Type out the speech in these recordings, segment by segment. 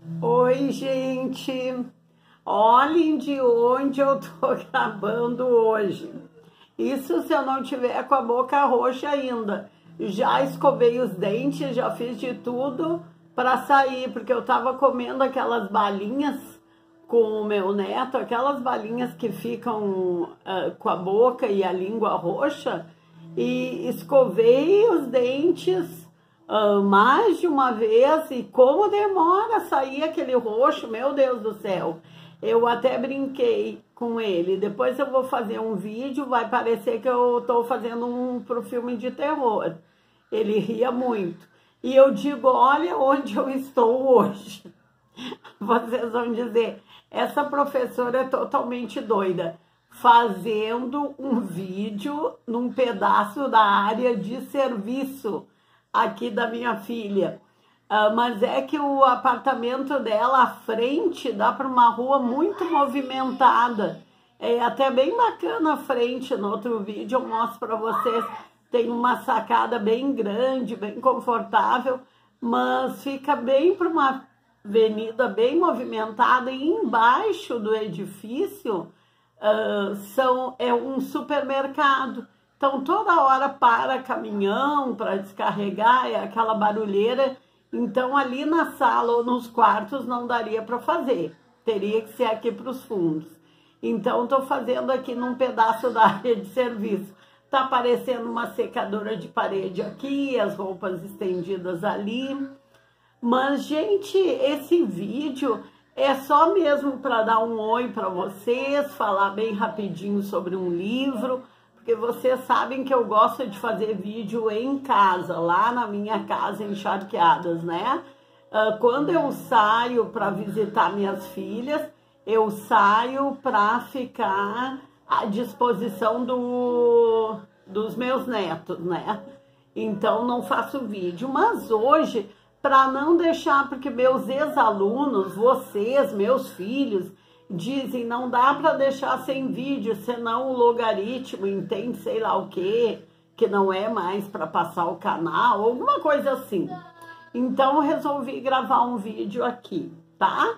Oi, gente! Olhem de onde eu tô gravando hoje. Isso se eu não tiver com a boca roxa ainda. Já escovei os dentes, já fiz de tudo para sair, porque eu tava comendo aquelas balinhas com o meu neto, aquelas balinhas que ficam com a boca e a língua roxa, e escovei os dentes mais de uma vez, e como demora a sair aquele roxo, meu Deus do céu. Eu até brinquei com ele. Depois eu vou fazer um vídeo, vai parecer que eu tô fazendo pro filme de terror. Ele ria muito. E eu digo, olha onde eu estou hoje. Vocês vão dizer, essa professora é totalmente doida, fazendo um vídeo num pedaço da área de serviço aqui da minha filha. Mas é que o apartamento dela à frente dá para uma rua muito movimentada. É até bem bacana a frente. No outro vídeo eu mostro para vocês. Tem uma sacada bem grande, bem confortável, mas fica bem para uma avenida bem movimentada, e embaixo do edifício é um supermercado. Então toda hora para caminhão para descarregar, é aquela barulheira. Então ali na sala ou nos quartos não daria para fazer, teria que ser aqui para os fundos. Então estou fazendo aqui num pedaço da área de serviço. Tá aparecendo uma secadora de parede aqui, as roupas estendidas ali. Mas, gente, esse vídeo é só mesmo para dar um oi para vocês, falar bem rapidinho sobre um livro, porque vocês sabem que eu gosto de fazer vídeo em casa, lá na minha casa, em Charqueadas, né? Quando eu saio para visitar minhas filhas, eu saio para ficar à disposição dos meus netos, né? Então não faço vídeo, mas hoje, para não deixar, porque meus ex-alunos, vocês, meus filhos, dizem, não dá para deixar sem vídeo, senão o logaritmo entende sei lá o quê, que não é mais para passar o canal, alguma coisa assim. Então eu resolvi gravar um vídeo aqui, tá?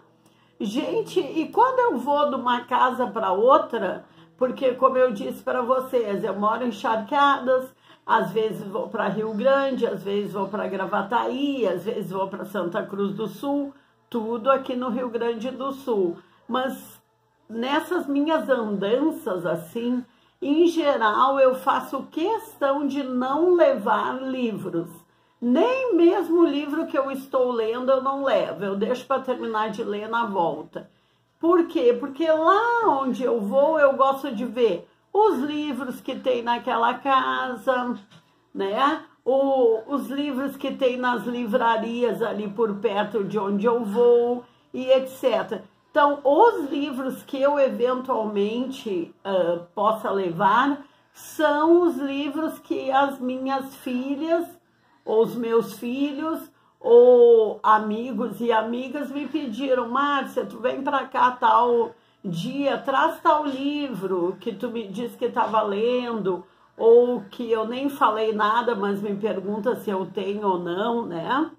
Gente, e quando eu vou de uma casa para outra, porque como eu disse para vocês, eu moro em Charqueadas, às vezes vou para Rio Grande, às vezes vou para Gravataí, às vezes vou para Santa Cruz do Sul, tudo aqui no Rio Grande do Sul. Mas nessas minhas andanças assim, em geral eu faço questão de não levar livros. Nem mesmo o livro que eu estou lendo eu não levo, eu deixo para terminar de ler na volta. Por quê? Porque lá onde eu vou, eu gosto de ver os livros que tem naquela casa, né? Os livros que tem nas livrarias ali por perto de onde eu vou e etc. Então, os livros que eu eventualmente possa levar são os livros que as minhas filhas, ou os meus filhos, ou amigos e amigas me pediram, Márcia, tu vem para cá tal dia, traz tal livro que tu me disse que estava lendo, ou que eu nem falei nada, mas me pergunta se eu tenho ou não, né?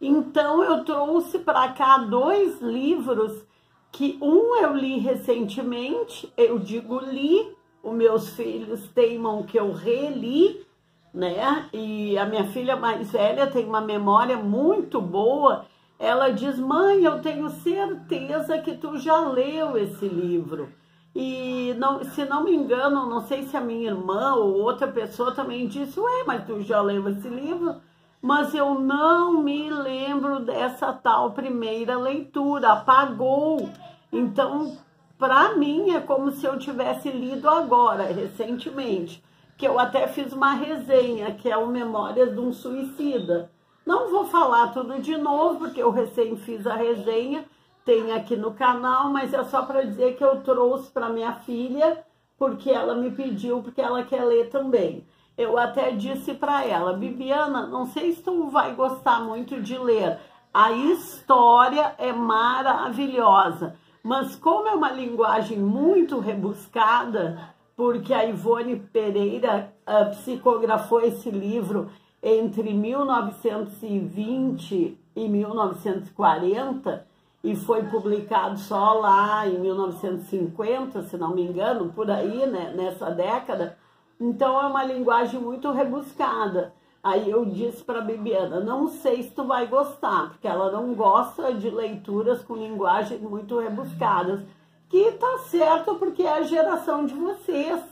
Então eu trouxe para cá 2 livros, que um eu li recentemente, eu digo li, os meus filhos teimam que eu reli, né? E a minha filha mais velha tem uma memória muito boa. Ela diz, mãe, eu tenho certeza que tu já leu esse livro. E não, se não me engano, não sei se a minha irmã ou outra pessoa também disse, ué, mas tu já leu esse livro? Mas eu não me lembro dessa tal primeira leitura, apagou. Então, para mim, é como se eu tivesse lido agora, recentemente. Que eu até fiz uma resenha, que é o Memórias de um Suicida. Não vou falar tudo de novo, porque eu recém fiz a resenha, tem aqui no canal, mas é só para dizer que eu trouxe para minha filha, porque ela me pediu, porque ela quer ler também. Eu até disse para ela, Bibiana, não sei se tu vai gostar muito de ler, a história é maravilhosa, mas como é uma linguagem muito rebuscada, porque a Ivone Pereira psicografou esse livro entre 1920 e 1940 e foi publicado só lá em 1950, se não me engano, por aí, né, nessa década. Então é uma linguagem muito rebuscada. Aí eu disse para a Bibiana, não sei se tu vai gostar, porque ela não gosta de leituras com linguagens muito rebuscadas. Que tá certo, porque é a geração de vocês,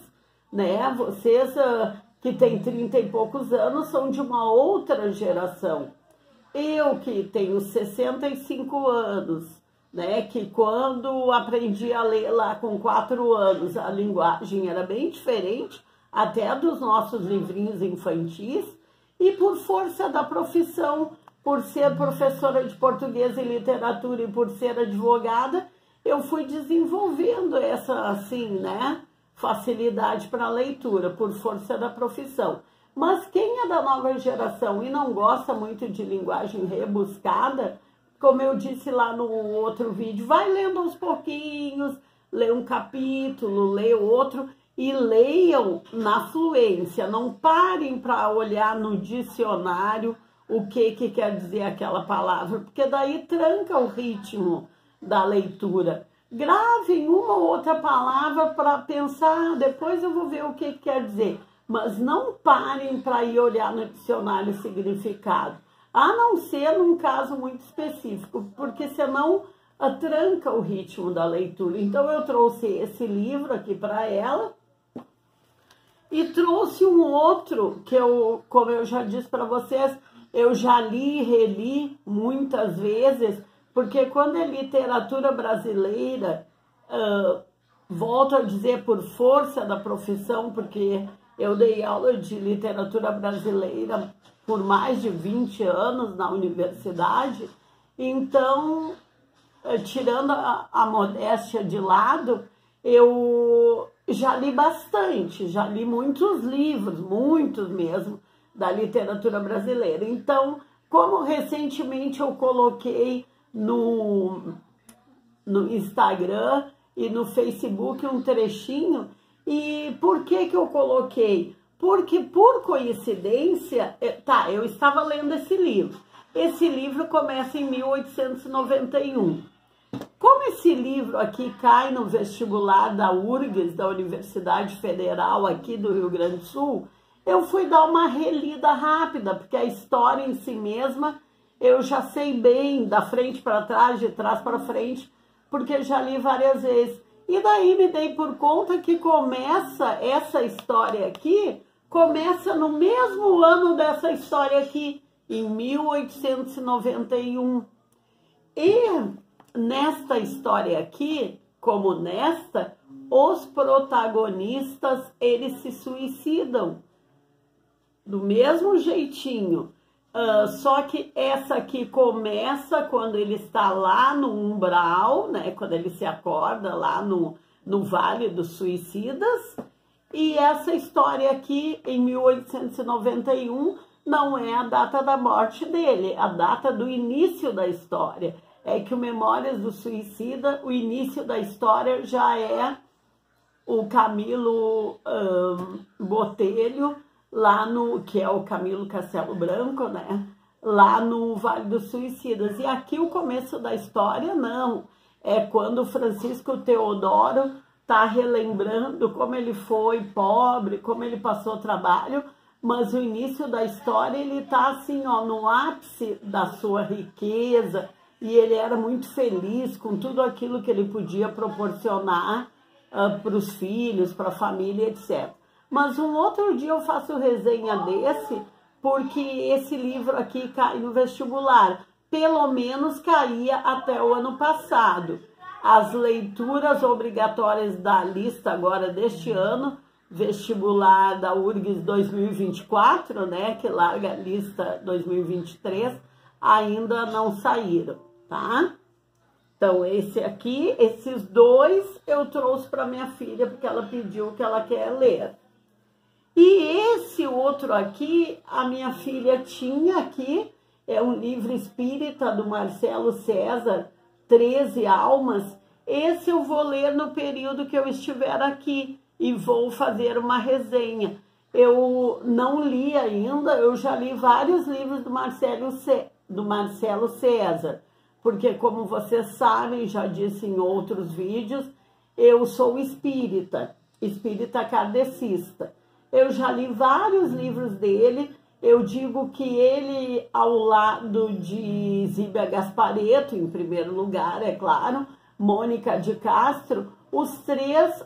né? Vocês que têm 30 e poucos anos são de uma outra geração. Eu que tenho 65 anos, né? Que quando aprendi a ler lá com 4 anos, a linguagem era bem diferente, até dos nossos livrinhos infantis, e por força da profissão, por ser professora de português e literatura e por ser advogada, eu fui desenvolvendo essa, assim, né, facilidade para a leitura, por força da profissão. Mas quem é da nova geração e não gosta muito de linguagem rebuscada, como eu disse lá no outro vídeo, vai lendo aos pouquinhos, lê um capítulo, lê outro, e leiam na fluência, não parem para olhar no dicionário o que quer dizer aquela palavra, porque daí tranca o ritmo da leitura. Gravem uma ou outra palavra para pensar, depois eu vou ver o que quer dizer, mas não parem para ir olhar no dicionário o significado, a não ser num caso muito específico, porque senão tranca o ritmo da leitura. Então eu trouxe esse livro aqui para ela, e trouxe um outro que eu, como eu já disse para vocês, eu já li e reli muitas vezes, porque quando é literatura brasileira, volto a dizer por força da profissão, porque eu dei aula de literatura brasileira por mais de 20 anos na universidade, então, tirando a modéstia de lado, eu já li bastante, já li muitos livros, muitos mesmo, da literatura brasileira. Então, como recentemente eu coloquei no Instagram e no Facebook um trechinho, e por que eu coloquei? Porque, por coincidência, eu estava lendo esse livro. Esse livro começa em 1891. Como esse livro aqui cai no vestibular da URGS, da Universidade Federal aqui do Rio Grande do Sul, eu fui dar uma relida rápida, porque a história em si mesma eu já sei bem, da frente para trás, de trás para frente, porque já li várias vezes. E daí me dei por conta que começa essa história aqui, começa no mesmo ano dessa história aqui, em 1891. E nesta história aqui, como nesta, os protagonistas, eles se suicidam do mesmo jeitinho. Só que essa aqui começa quando ele está lá no umbral, né? Quando ele se acorda lá no Vale dos Suicidas. E essa história aqui, em 1891, não é a data da morte dele, a data do início da história. É que o Memórias do Suicida, o início da história já é o Camilo Botelho, lá que é o Camilo Castelo Branco, né? Lá no Vale dos Suicidas. E aqui o começo da história, não. É quando o Francisco Teodoro está relembrando como ele foi pobre, como ele passou trabalho, mas o início da história ele está assim, ó, no ápice da sua riqueza, e ele era muito feliz com tudo aquilo que ele podia proporcionar para os filhos, para a família, etc. Mas um outro dia eu faço resenha desse, porque esse livro aqui cai no vestibular. Pelo menos caía até o ano passado. As leituras obrigatórias da lista agora deste ano, vestibular da URGS 2024, né, que larga a lista 2023, ainda não saíram, tá? Então, esses dois eu trouxe para minha filha, porque ela pediu que ela quer ler. E esse outro aqui, a minha filha tinha aqui, é um livro espírita do Marcelo César, 13 Almas. Esse eu vou ler no período que eu estiver aqui e vou fazer uma resenha. eu não li ainda, eu já li vários livros do Marcelo César, porque como vocês sabem, já disse em outros vídeos, eu sou espírita kardecista. Eu já li vários livros dele, eu digo que ele, ao lado de Zíbia Gasparetto, em primeiro lugar, é claro, Mônica de Castro, os três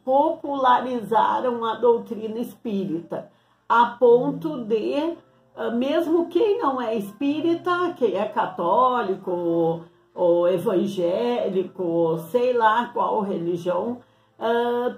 popularizaram a doutrina espírita, a ponto de, mesmo quem não é espírita, quem é católico ou evangélico, sei lá qual religião,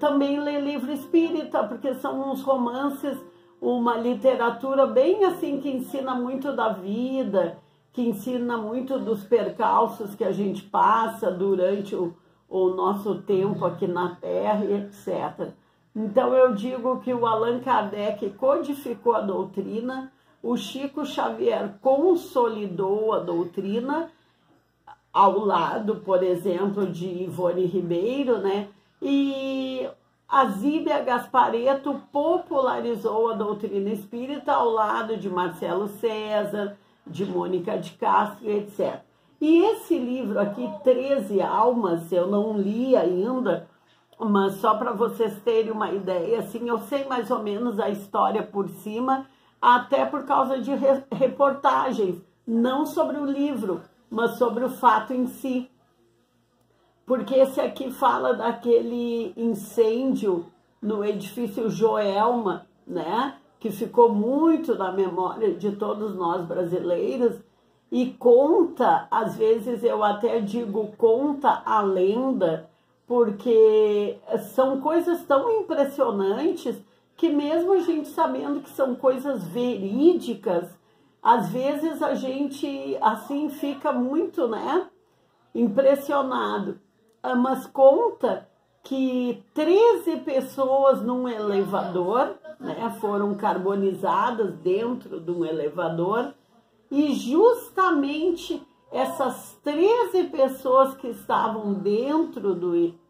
também lê livro espírita, porque são uns romances, uma literatura bem assim que ensina muito da vida, que ensina muito dos percalços que a gente passa durante o nosso tempo aqui na Terra e etc. Então eu digo que o Allan Kardec codificou a doutrina, o Chico Xavier consolidou a doutrina, ao lado, por exemplo, de Ivone Ribeiro, né? E a Zíbia Gasparetto popularizou a doutrina espírita ao lado de Marcelo César, de Mônica de Castro, etc. E esse livro aqui, 13 Almas, eu não li ainda, mas só para vocês terem uma ideia, assim, eu sei mais ou menos a história por cima, até por causa de reportagens, não sobre o livro, mas sobre o fato em si. Porque esse aqui fala daquele incêndio no edifício Joelma, né? Que ficou muito na memória de todos nós brasileiros, e conta, às vezes eu até digo conta a lenda, porque são coisas tão impressionantes que mesmo a gente sabendo que são coisas verídicas, às vezes a gente assim fica muito, né, impressionado. Mas conta que 13 pessoas num elevador, né, foram carbonizadas dentro de um elevador, e justamente essas 13 pessoas que estavam dentro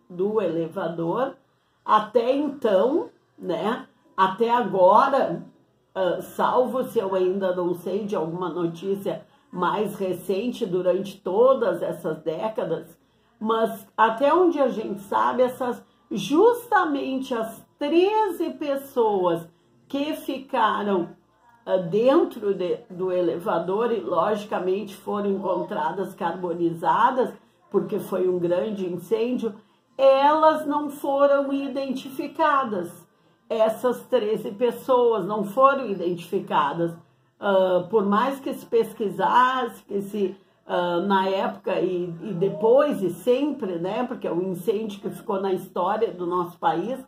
do elevador, até então, né, até agora, salvo se eu ainda não sei de alguma notícia mais recente durante todas essas décadas, mas até onde a gente sabe, justamente as 13 pessoas que ficaram dentro do elevador e logicamente foram encontradas carbonizadas, porque foi um grande incêndio, elas não foram identificadas. Essas 13 pessoas não foram identificadas. Por mais que se pesquisasse, que se na época e depois e sempre, né, porque é um incêndio que ficou na história do nosso país,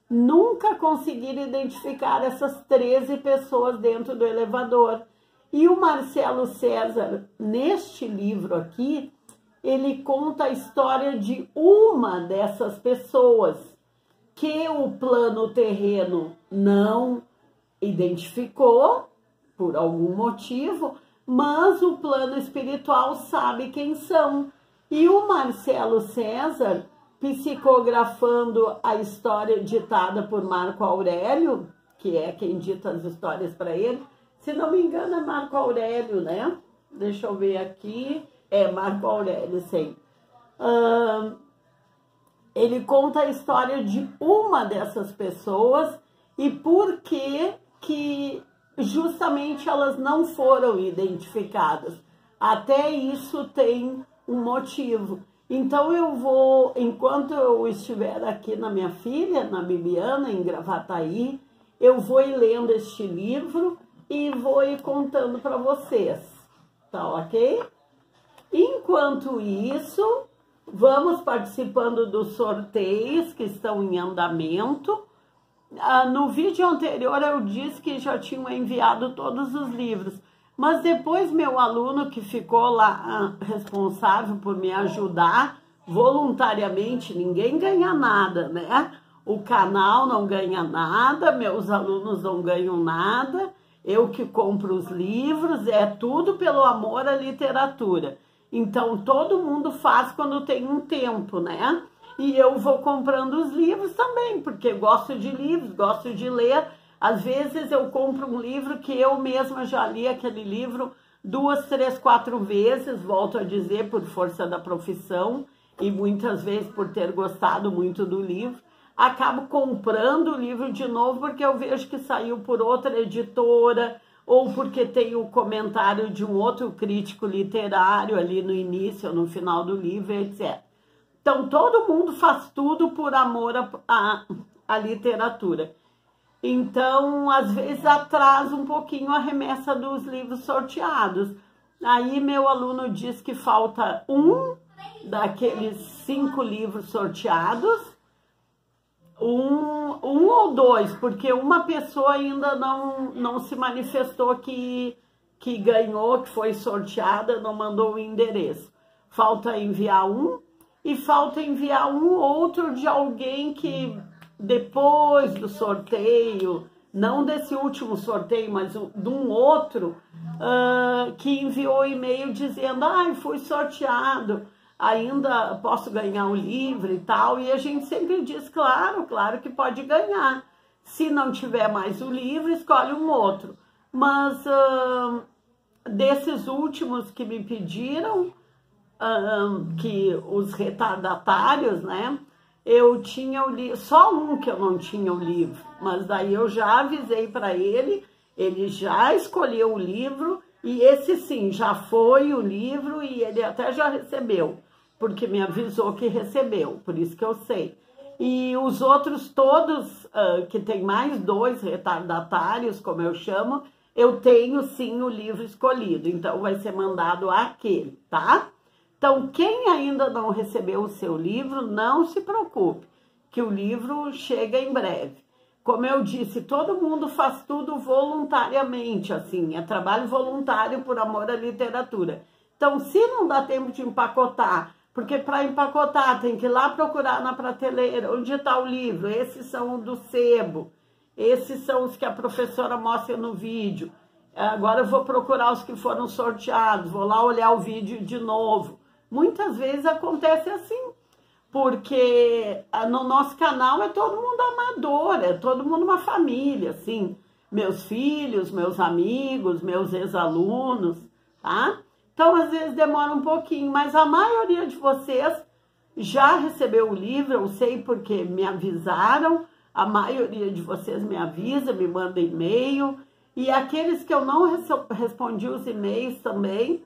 nunca conseguiram identificar essas 13 pessoas dentro do elevador. E o Marcelo César, neste livro aqui, ele conta a história de uma dessas pessoas que o plano terreno não identificou, por algum motivo, mas o plano espiritual sabe quem são. E o Marcelo César, psicografando a história ditada por Marco Aurélio, que é quem dita as histórias para ele, se não me engano é Marco Aurélio, né? Deixa eu ver aqui, é Marco Aurélio, sim. Ele conta a história de uma dessas pessoas e por que justamente elas não foram identificadas. Até isso tem um motivo. Então eu vou, enquanto eu estiver aqui na minha filha, na Bibiana, em Gravataí, eu vou ir lendo este livro e vou ir contando para vocês, tá ok? Enquanto isso, vamos participando dos sorteios que estão em andamento. No vídeo anterior eu disse que já tinham enviado todos os livros, mas depois meu aluno que ficou lá responsável por me ajudar voluntariamente, ninguém ganha nada, né? O canal não ganha nada, meus alunos não ganham nada, eu que compro os livros, é tudo pelo amor à literatura. Então todo mundo faz quando tem um tempo, né? E eu vou comprando os livros também, porque gosto de livros, gosto de ler. Às vezes eu compro um livro que eu mesma já li aquele livro 2, 3, 4 vezes, volto a dizer, por força da profissão e muitas vezes por ter gostado muito do livro. Acabo comprando o livro de novo porque eu vejo que saiu por outra editora ou porque tem o comentário de um outro crítico literário ali no início ou no final do livro, etc. Então, todo mundo faz tudo por amor à literatura. Então, às vezes, atrasa um pouquinho a remessa dos livros sorteados. Aí, meu aluno diz que falta um daqueles 5 livros sorteados, um ou 2, porque uma pessoa ainda não se manifestou que ganhou, que foi sorteada, não mandou o endereço. Falta enviar um. E falta enviar um outro de alguém que depois do sorteio, não desse último sorteio, mas de um outro, que enviou e-mail dizendo, fui sorteado, ainda posso ganhar o livro e tal. E a gente sempre diz, claro que pode ganhar. Se não tiver mais o livro, escolhe um outro. Mas desses últimos que me pediram, que os retardatários, né? Eu tinha o livro, só um que eu não tinha o livro, mas daí eu já avisei para ele, ele já escolheu o livro e esse sim, já foi o livro e ele até já recebeu, porque me avisou que recebeu, por isso que eu sei. E os outros todos, que tem mais 2 retardatários, como eu chamo, eu tenho sim o livro escolhido, então vai ser mandado aquele, tá? Então, quem ainda não recebeu o seu livro, não se preocupe, que o livro chega em breve. Como eu disse, todo mundo faz tudo voluntariamente, assim, é trabalho voluntário por amor à literatura. Então, se não dá tempo de empacotar, porque para empacotar tem que ir lá procurar na prateleira, onde está o livro, esses são do sebo, esses são os que a professora mostra no vídeo. Agora eu vou procurar os que foram sorteados, vou lá olhar o vídeo de novo. Muitas vezes acontece assim, porque no nosso canal é todo mundo amador, é todo mundo uma família, assim, meus filhos, meus amigos, meus ex-alunos, tá? Então, às vezes demora um pouquinho, mas a maioria de vocês já recebeu o livro, eu sei porque me avisaram, a maioria de vocês me avisa, me manda e-mail, e aqueles que eu não respondi os e-mails também,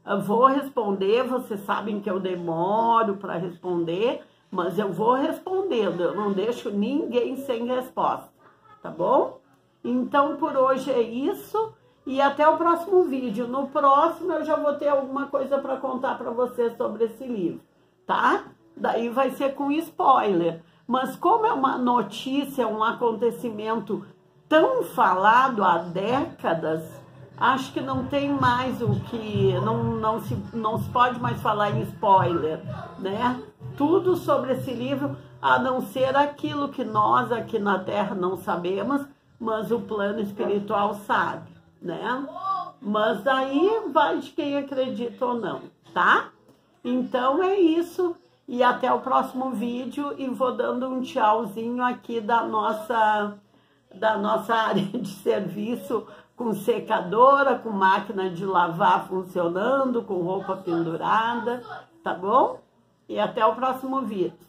eu vou responder, vocês sabem que eu demoro para responder, mas eu vou respondendo, eu não deixo ninguém sem resposta, tá bom? Então, por hoje é isso e até o próximo vídeo. No próximo eu já vou ter alguma coisa para contar para vocês sobre esse livro, tá? Daí vai ser com spoiler, mas como é uma notícia, um acontecimento tão falado há décadas, acho que não tem mais o que, não se pode mais falar em spoiler, né? Tudo sobre esse livro, a não ser aquilo que nós aqui na Terra não sabemos, mas o plano espiritual sabe, né? Mas aí vai de quem acredita ou não, tá? Então é isso, e até o próximo vídeo, e vou dando um tchauzinho aqui da nossa área de serviço, com secadora, com máquina de lavar funcionando, com roupa pendurada, tá bom? E até o próximo vídeo.